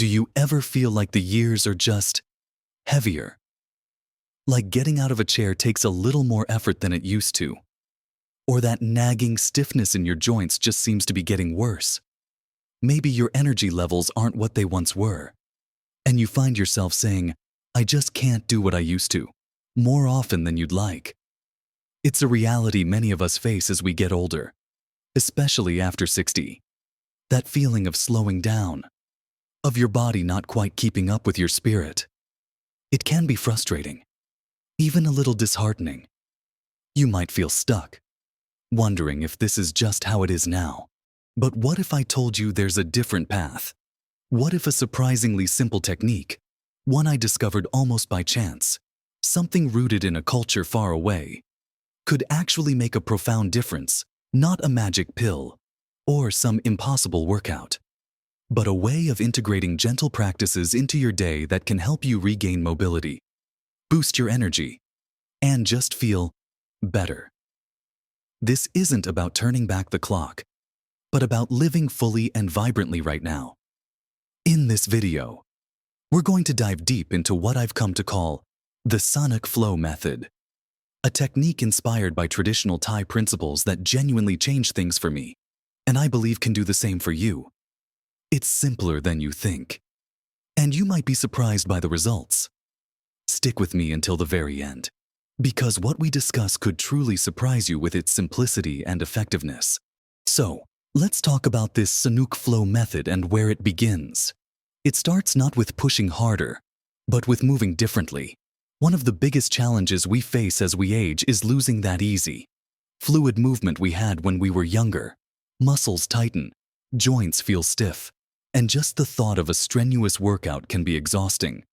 Do you ever feel like the years are just heavier? Like getting out of a chair takes a little more effort than it used to? Or that nagging stiffness in your joints just seems to be getting worse? Maybe your energy levels aren't what they once were, and you find yourself saying, "I just can't do what I used to," more often than you'd like. It's a reality many of us face as we get older, especially after 60. That feeling of slowing down, of your body not quite keeping up with your spirit. It can be frustrating, even a little disheartening. You might feel stuck, wondering if this is just how it is now. But what if I told you there's a different path? What if a surprisingly simple technique, one I discovered almost by chance, something rooted in a culture far away, could actually make a profound difference, not a magic pill or some impossible workout, but a way of integrating gentle practices into your day that can help you regain mobility, boost your energy, and just feel better. This isn't about turning back the clock, but about living fully and vibrantly right now. In this video, we're going to dive deep into what I've come to call the Sonic Flow method, a technique inspired by traditional Thai principles that genuinely changed things for me, and I believe can do the same for you. It's simpler than you think, and you might be surprised by the results. Stick with me until the very end, because what we discuss could truly surprise you with its simplicity and effectiveness. So, let's talk about this Sonic Flow method and where it begins. It starts not with pushing harder, but with moving differently. One of the biggest challenges we face as we age is losing that easy, fluid movement we had when we were younger. Muscles tighten, joints feel stiff, and just the thought of a strenuous workout can be exhausting.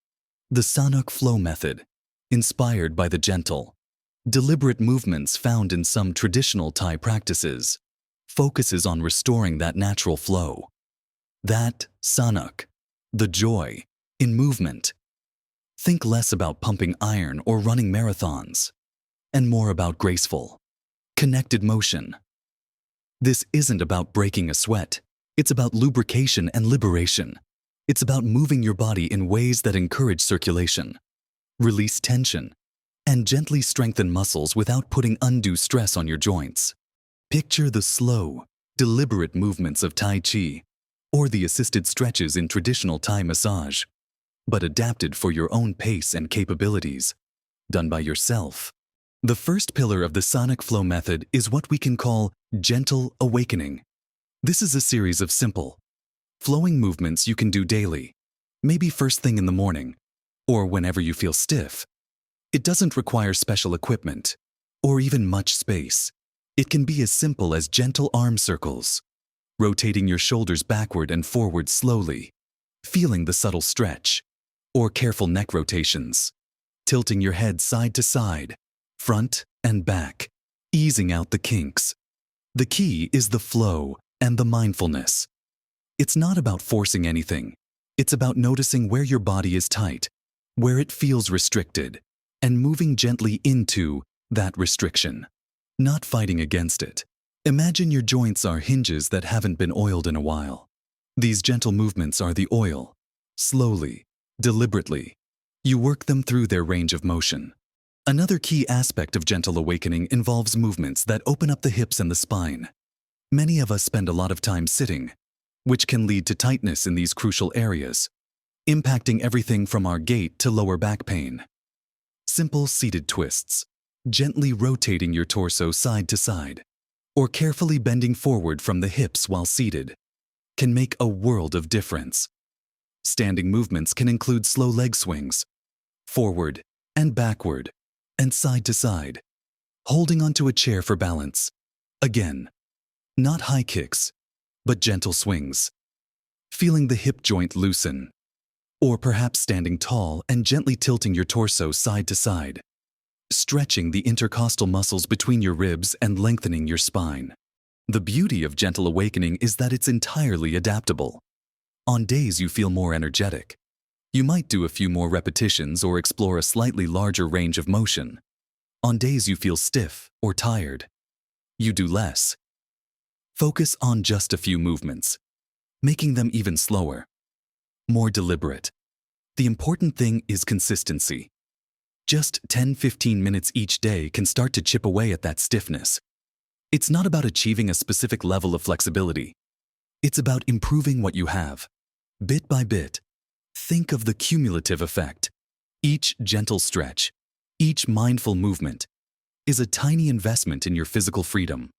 The Sonic Flow method, inspired by the gentle, deliberate movements found in some traditional Thai practices, focuses on restoring that natural flow. That Sonic, the joy in movement. Think less about pumping iron or running marathons, and more about graceful, connected motion. This isn't about breaking a sweat. It's about lubrication and liberation. It's about moving your body in ways that encourage circulation, release tension, and gently strengthen muscles without putting undue stress on your joints. Picture the slow, deliberate movements of Tai Chi or the assisted stretches in traditional Thai massage, but adapted for your own pace and capabilities, done by yourself. The first pillar of the Sonic Flow method is what we can call gentle awakening. This is a series of simple, flowing movements you can do daily, maybe first thing in the morning, or whenever you feel stiff. It doesn't require special equipment, or even much space. It can be as simple as gentle arm circles, rotating your shoulders backward and forward slowly, feeling the subtle stretch, or careful neck rotations, tilting your head side to side, front and back, easing out the kinks. The key is the flow and the mindfulness. It's not about forcing anything. It's about noticing where your body is tight, where it feels restricted, and moving gently into that restriction, not fighting against it. Imagine your joints are hinges that haven't been oiled in a while. These gentle movements are the oil. Slowly, deliberately, you work them through their range of motion. Another key aspect of gentle awakening involves movements that open up the hips and the spine. Many of us spend a lot of time sitting, which can lead to tightness in these crucial areas, impacting everything from our gait to lower back pain. Simple seated twists, gently rotating your torso side to side, or carefully bending forward from the hips while seated, can make a world of difference. Standing movements can include slow leg swings, forward and backward, and side to side, holding onto a chair for balance. Again, not high kicks, but gentle swings, feeling the hip joint loosen, or perhaps standing tall and gently tilting your torso side to side, stretching the intercostal muscles between your ribs and lengthening your spine. The beauty of gentle awakening is that it's entirely adaptable. On days you feel more energetic, you might do a few more repetitions or explore a slightly larger range of motion. On days you feel stiff or tired, you do less. Focus on just a few movements, making them even slower. more deliberate. The important thing is consistency. Just 10-15 minutes each day can start to chip away at that stiffness. It's not about achieving a specific level of flexibility. It's about improving what you have. Bit by bit, think of the cumulative effect. Each gentle stretch, each mindful movement, is a tiny investment in your physical freedom.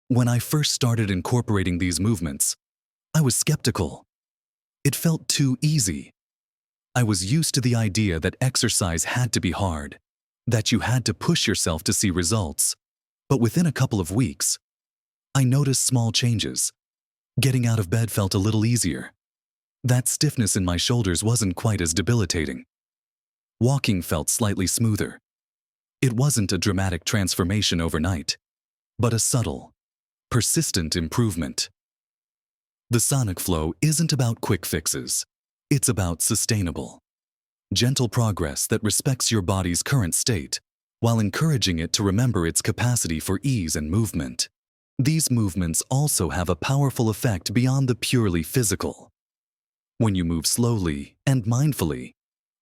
When I first started incorporating these movements, I was skeptical. It felt too easy. I was used to the idea that exercise had to be hard, that you had to push yourself to see results. But within a couple of weeks, I noticed small changes. Getting out of bed felt a little easier. That stiffness in my shoulders wasn't quite as debilitating. Walking felt slightly smoother. It wasn't a dramatic transformation overnight, but a subtle, persistent improvement. The Sonic Flow isn't about quick fixes. It's about sustainable, gentle progress that respects your body's current state, while encouraging it to remember its capacity for ease and movement. These movements also have a powerful effect beyond the purely physical. When you move slowly and mindfully,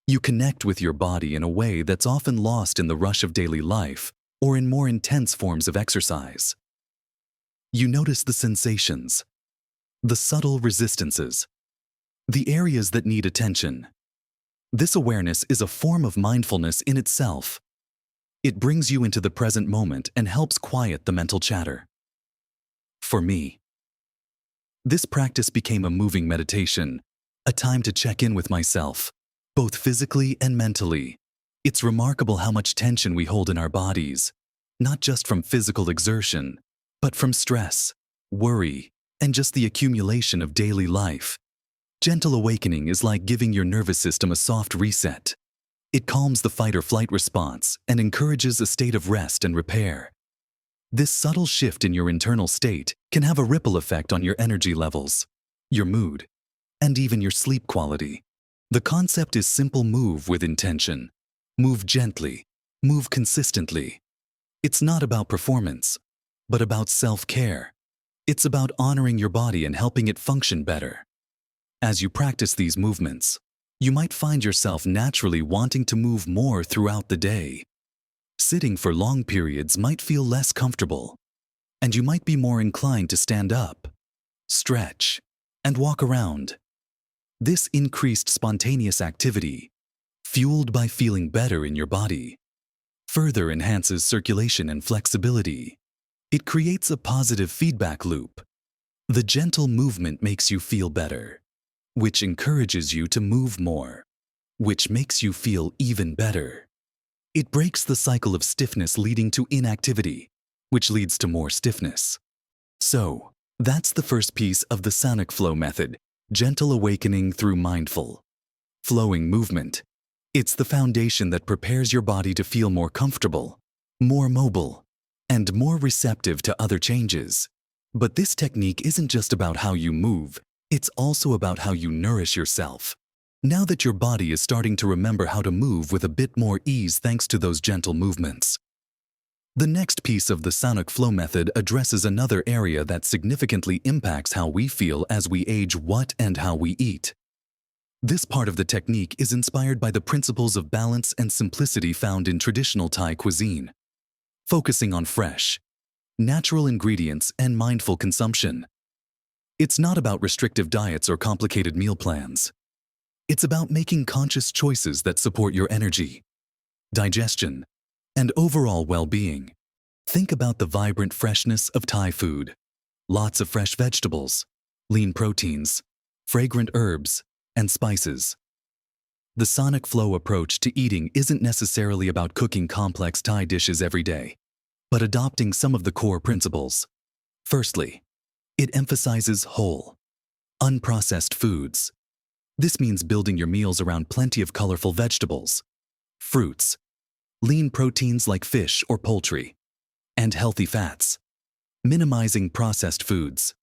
you connect with your body in a way that's often lost in the rush of daily life or in more intense forms of exercise. You notice the sensations, the subtle resistances, the areas that need attention. This awareness is a form of mindfulness in itself. It brings you into the present moment and helps quiet the mental chatter. For me, this practice became a moving meditation, a time to check in with myself, both physically and mentally. It's remarkable how much tension we hold in our bodies, not just from physical exertion, but from stress, worry, and just the accumulation of daily life. Gentle awakening is like giving your nervous system a soft reset. It calms the fight-or-flight response and encourages a state of rest and repair. This subtle shift in your internal state can have a ripple effect on your energy levels, your mood, and even your sleep quality. The concept is simple: move with intention. Move gently. Move consistently. It's not about performance, but about self-care. It's about honoring your body and helping it function better. As you practice these movements, you might find yourself naturally wanting to move more throughout the day. Sitting for long periods might feel less comfortable, and you might be more inclined to stand up, stretch, and walk around. This increased spontaneous activity, fueled by feeling better in your body, further enhances circulation and flexibility. It creates a positive feedback loop. The gentle movement makes you feel better, which encourages you to move more, which makes you feel even better. It breaks the cycle of stiffness leading to inactivity, which leads to more stiffness. So, that's the first piece of the Sonic Flow method: gentle awakening through mindful, flowing movement. It's the foundation that prepares your body to feel more comfortable, more mobile, and more receptive to other changes. But this technique isn't just about how you move. It's also about how you nourish yourself. Now that your body is starting to remember how to move with a bit more ease thanks to those gentle movements. The next piece of the Sonic Flow method addresses another area that significantly impacts how we feel as we age: what and how we eat. This part of the technique is inspired by the principles of balance and simplicity found in traditional Thai cuisine, focusing on fresh, natural ingredients and mindful consumption. It's not about restrictive diets or complicated meal plans. It's about making conscious choices that support your energy, digestion, and overall well-being. Think about the vibrant freshness of Thai food. Lots of fresh vegetables, lean proteins, fragrant herbs, and spices. The Sonic Flow approach to eating isn't necessarily about cooking complex Thai dishes every day, but adopting some of the core principles. Firstly, it emphasizes whole, unprocessed foods. This means building your meals around plenty of colorful vegetables, fruits, lean proteins like fish or poultry, and healthy fats. Minimizing processed foods,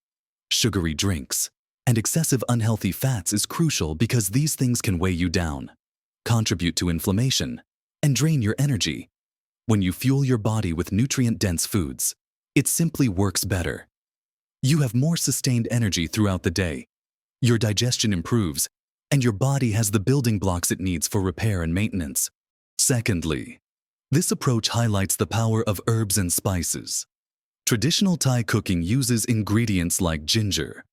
sugary drinks, and excessive unhealthy fats is crucial because these things can weigh you down, contribute to inflammation, and drain your energy. When you fuel your body with nutrient-dense foods, it simply works better. You have more sustained energy throughout the day. Your digestion improves, and your body has the building blocks it needs for repair and maintenance. Secondly, this approach highlights the power of herbs and spices. Traditional Thai cooking uses ingredients like ginger,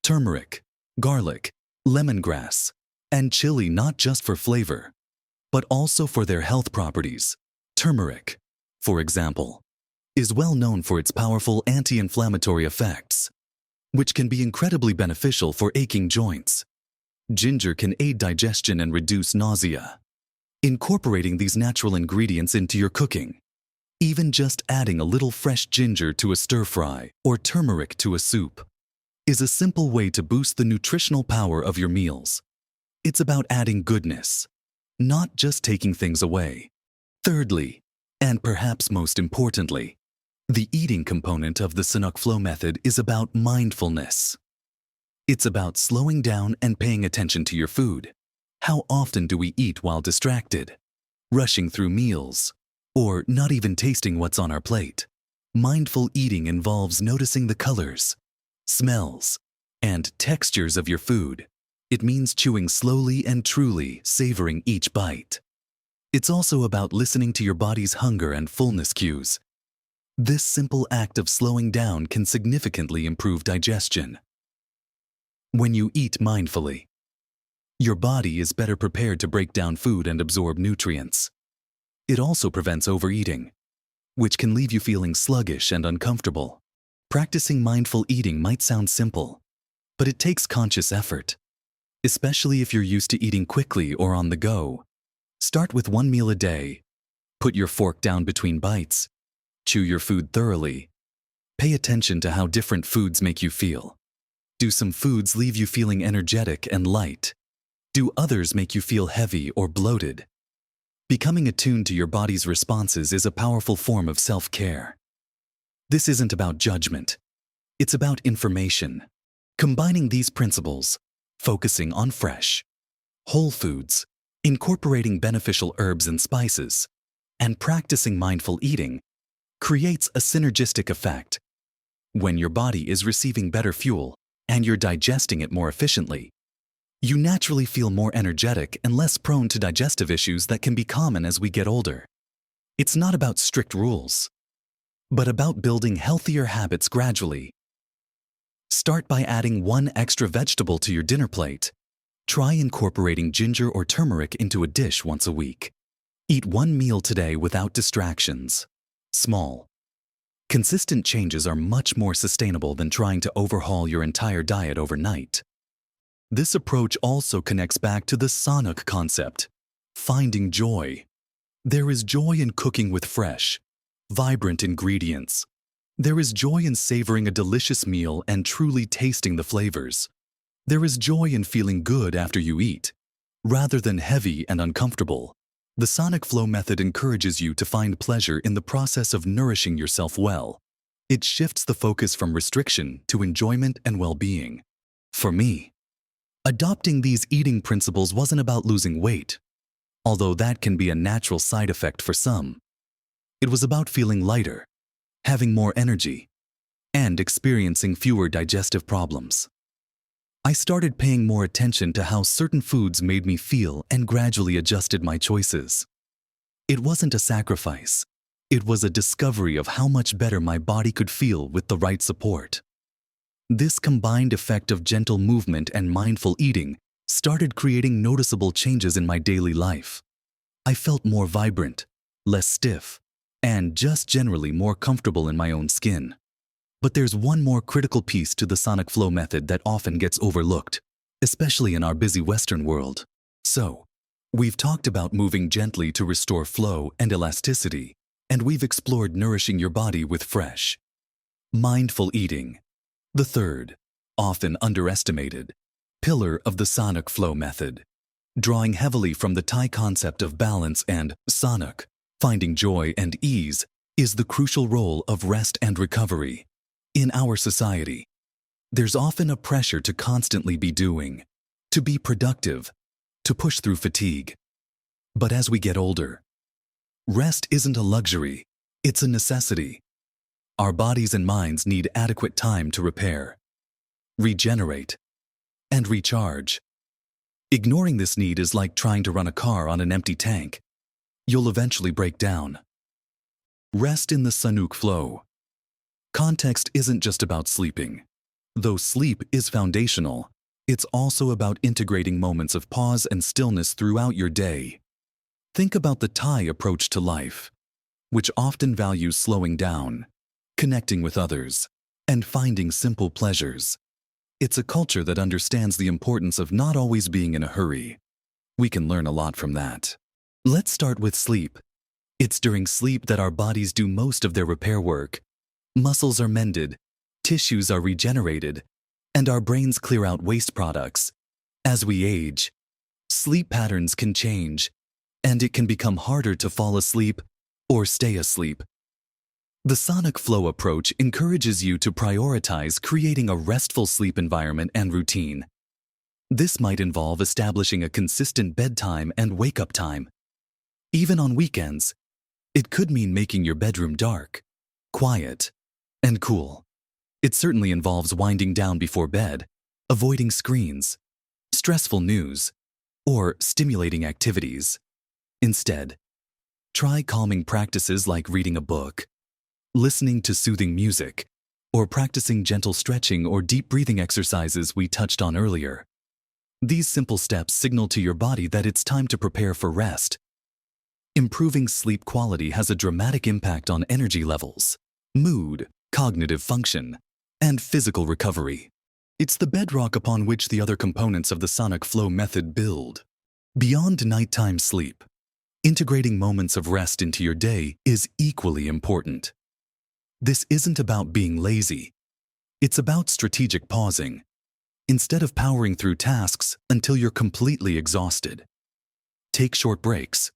turmeric, garlic, lemongrass, and chili not just for flavor, but also for their health properties. Turmeric, for example, is well known for its powerful anti-inflammatory effects, which can be incredibly beneficial for aching joints. Ginger can aid digestion and reduce nausea. Incorporating these natural ingredients into your cooking, even just adding a little fresh ginger to a stir-fry or turmeric to a soup, is a simple way to boost the nutritional power of your meals. It's about adding goodness, not just taking things away. Thirdly, and perhaps most importantly, the eating component of the Sanuk Flow method is about mindfulness. It's about slowing down and paying attention to your food. How often do we eat while distracted, rushing through meals, or not even tasting what's on our plate? Mindful eating involves noticing the colors, smells, and textures of your food. It means chewing slowly and truly savoring each bite. It's also about listening to your body's hunger and fullness cues. This simple act of slowing down can significantly improve digestion. When you eat mindfully, your body is better prepared to break down food and absorb nutrients. It also prevents overeating, which can leave you feeling sluggish and uncomfortable. Practicing mindful eating might sound simple, but it takes conscious effort, especially if you're used to eating quickly or on the go. Start with one meal a day. Put your fork down between bites. Chew your food thoroughly. Pay attention to how different foods make you feel. Do some foods leave you feeling energetic and light? Do others make you feel heavy or bloated? Becoming attuned to your body's responses is a powerful form of self-care. This isn't about judgment. It's about information. Combining these principles, focusing on fresh, whole foods, incorporating beneficial herbs and spices, and practicing mindful eating creates a synergistic effect. When your body is receiving better fuel and you're digesting it more efficiently, you naturally feel more energetic and less prone to digestive issues that can be common as we get older. It's not about strict rules, but about building healthier habits gradually. Start by adding one extra vegetable to your dinner plate. Try incorporating ginger or turmeric into a dish once a week. Eat one meal today without distractions. Small, consistent changes are much more sustainable than trying to overhaul your entire diet overnight. This approach also connects back to the Sanuk concept, finding joy. There is joy in cooking with fresh, vibrant ingredients. There is joy in savoring a delicious meal and truly tasting the flavors. There is joy in feeling good after you eat, rather than heavy and uncomfortable. The Sanuk Flow method encourages you to find pleasure in the process of nourishing yourself well. It shifts the focus from restriction to enjoyment and well-being. For me, adopting these eating principles wasn't about losing weight, although that can be a natural side effect for some. It was about feeling lighter, having more energy, and experiencing fewer digestive problems. I started paying more attention to how certain foods made me feel and gradually adjusted my choices. It wasn't a sacrifice. It was a discovery of how much better my body could feel with the right support. This combined effect of gentle movement and mindful eating started creating noticeable changes in my daily life. I felt more vibrant, less stiff, and just generally more comfortable in my own skin. But there's one more critical piece to the Sanuk Flow method that often gets overlooked, especially in our busy Western world. So, we've talked about moving gently to restore flow and elasticity, and we've explored nourishing your body with fresh, mindful eating. The third, often underestimated, pillar of the Sanuk Flow method, drawing heavily from the Thai concept of balance and Sanuk, finding joy and ease, is the crucial role of rest and recovery. In our society, there's often a pressure to constantly be doing, to be productive, to push through fatigue. But as we get older, rest isn't a luxury, it's a necessity. Our bodies and minds need adequate time to repair, regenerate, and recharge. Ignoring this need is like trying to run a car on an empty tank. You'll eventually break down. Rest in the Sanuk flow. Context isn't just about sleeping. Though sleep is foundational, it's also about integrating moments of pause and stillness throughout your day. Think about the Thai approach to life, which often values slowing down, connecting with others, and finding simple pleasures. It's a culture that understands the importance of not always being in a hurry. We can learn a lot from that. Let's start with sleep. It's during sleep that our bodies do most of their repair work. Muscles are mended, tissues are regenerated, and our brains clear out waste products. As we age, sleep patterns can change, and it can become harder to fall asleep or stay asleep. The Sonic Flow approach encourages you to prioritize creating a restful sleep environment and routine. This might involve establishing a consistent bedtime and wake-up time. Even on weekends, it could mean making your bedroom dark, quiet, and cool. It certainly involves winding down before bed, avoiding screens, stressful news, or stimulating activities. Instead, try calming practices like reading a book, listening to soothing music, or practicing gentle stretching or deep breathing exercises we touched on earlier. These simple steps signal to your body that it's time to prepare for rest. Improving sleep quality has a dramatic impact on energy levels, mood, cognitive function, and physical recovery. It's the bedrock upon which the other components of the Sonic Flow method build. Beyond nighttime sleep, integrating moments of rest into your day is equally important. This isn't about being lazy. It's about strategic pausing. Instead of powering through tasks until you're completely exhausted, take short breaks.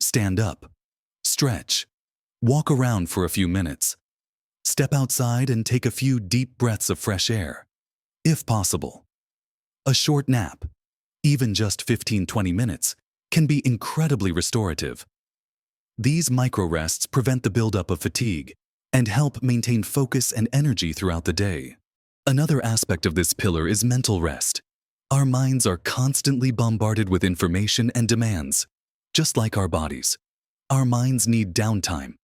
Stand up, stretch, walk around for a few minutes. Step outside and take a few deep breaths of fresh air, if possible. A short nap, even just 15-20 minutes, can be incredibly restorative. These micro-rests prevent the buildup of fatigue and help maintain focus and energy throughout the day. Another aspect of this pillar is mental rest. Our minds are constantly bombarded with information and demands. Just like our bodies, our minds need downtime.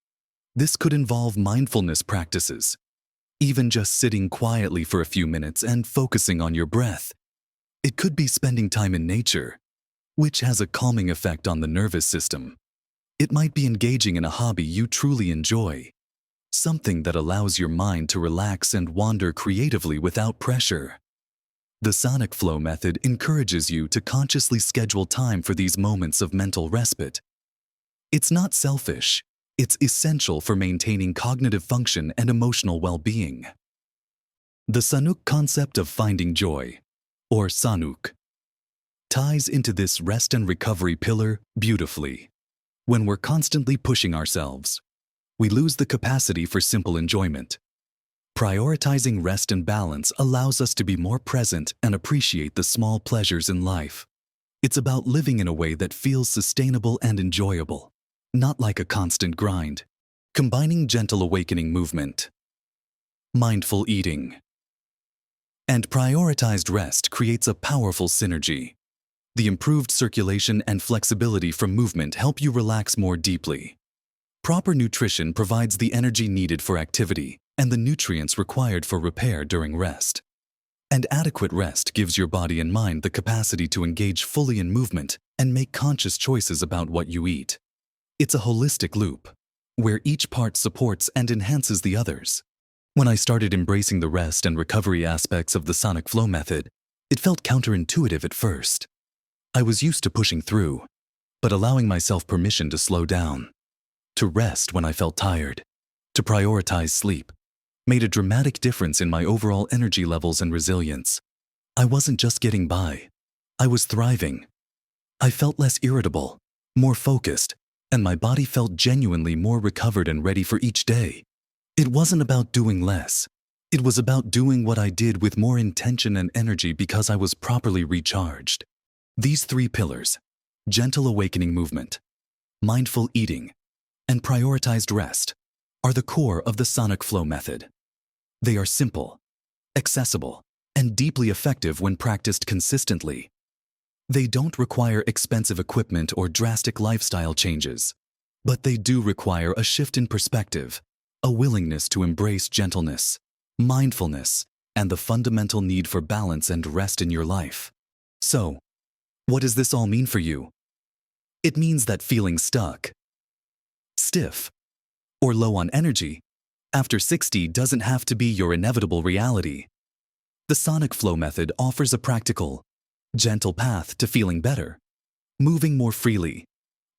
This could involve mindfulness practices, even just sitting quietly for a few minutes and focusing on your breath. It could be spending time in nature, which has a calming effect on the nervous system. It might be engaging in a hobby you truly enjoy, something that allows your mind to relax and wander creatively without pressure. The Sonic Flow method encourages you to consciously schedule time for these moments of mental respite. It's not selfish, it's essential for maintaining cognitive function and emotional well-being. The Sanuk concept of finding joy, or Sanuk, ties into this rest and recovery pillar beautifully. When we're constantly pushing ourselves, we lose the capacity for simple enjoyment. Prioritizing rest and balance allows us to be more present and appreciate the small pleasures in life. It's about living in a way that feels sustainable and enjoyable, not like a constant grind. Combining gentle awakening movement, mindful eating, and prioritized rest creates a powerful synergy. The improved circulation and flexibility from movement help you relax more deeply. Proper nutrition provides the energy needed for activity and the nutrients required for repair during rest. And adequate rest gives your body and mind the capacity to engage fully in movement and make conscious choices about what you eat. It's a holistic loop, where each part supports and enhances the others. When I started embracing the rest and recovery aspects of the Sonic Flow method, it felt counterintuitive at first. I was used to pushing through, but allowing myself permission to slow down, to rest when I felt tired, to prioritize sleep, made a dramatic difference in my overall energy levels and resilience. I wasn't just getting by, I was thriving. I felt less irritable, more focused, and my body felt genuinely more recovered and ready for each day. It wasn't about doing less. It was about doing what I did with more intention and energy because I was properly recharged. These three pillars, gentle awakening movement, mindful eating, and prioritized rest, are the core of the Sonic Flow method. They are simple, accessible, and deeply effective when practiced consistently. They don't require expensive equipment or drastic lifestyle changes, but they do require a shift in perspective, a willingness to embrace gentleness, mindfulness, and the fundamental need for balance and rest in your life. So, what does this all mean for you? It means that feeling stuck, stiff, or low on energy after 60 doesn't have to be your inevitable reality. The Sonic Flow method offers a practical, gentle path to feeling better, moving more freely,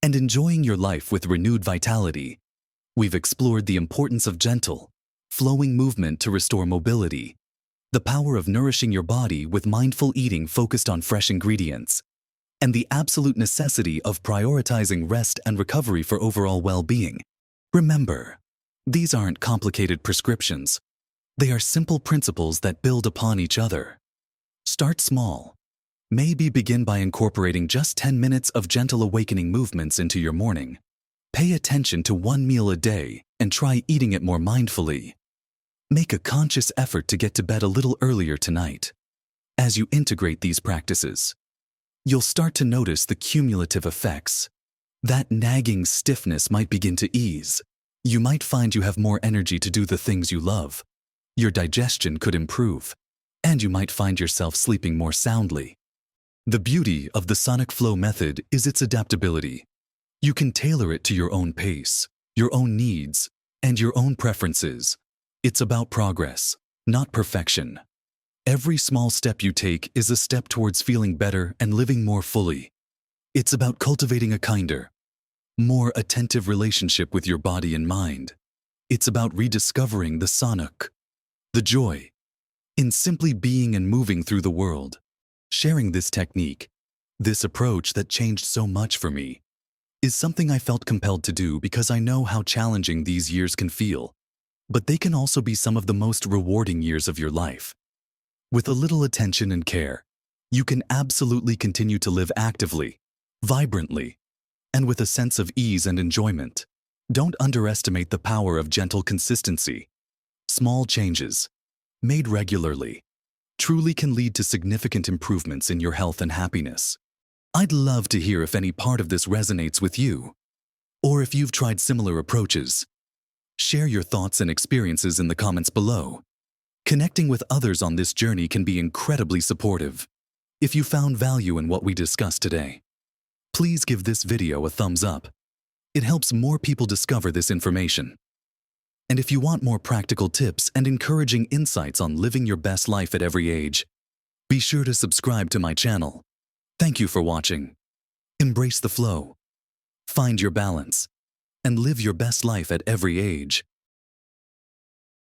and enjoying your life with renewed vitality. We've explored the importance of gentle, flowing movement to restore mobility, the power of nourishing your body with mindful eating focused on fresh ingredients, and the absolute necessity of prioritizing rest and recovery for overall well-being. Remember, these aren't complicated prescriptions. They are simple principles that build upon each other. Start small. Maybe begin by incorporating just 10 minutes of gentle awakening movements into your morning. Pay attention to one meal a day and try eating it more mindfully. Make a conscious effort to get to bed a little earlier tonight. As you integrate these practices, you'll start to notice the cumulative effects. That nagging stiffness might begin to ease. You might find you have more energy to do the things you love. Your digestion could improve, and you might find yourself sleeping more soundly. The beauty of the Sonic Flow method is its adaptability. You can tailor it to your own pace, your own needs, and your own preferences. It's about progress, not perfection. Every small step you take is a step towards feeling better and living more fully. It's about cultivating a kinder, more attentive relationship with your body and mind. It's about rediscovering the Sonic, the joy, in simply being and moving through the world. Sharing this technique, this approach that changed so much for me, is something I felt compelled to do because I know how challenging these years can feel, but they can also be some of the most rewarding years of your life. With a little attention and care, you can absolutely continue to live actively, vibrantly, and with a sense of ease and enjoyment. Don't underestimate the power of gentle consistency. Small changes, made regularly, truly can lead to significant improvements in your health and happiness. I'd love to hear if any part of this resonates with you, or if you've tried similar approaches. Share your thoughts and experiences in the comments below. Connecting with others on this journey can be incredibly supportive. If you found value in what we discussed today, please give this video a thumbs up. It helps more people discover this information. And if you want more practical tips and encouraging insights on living your best life at every age, be sure to subscribe to my channel. Thank you for watching. Embrace the flow, find your balance, and live your best life at every age.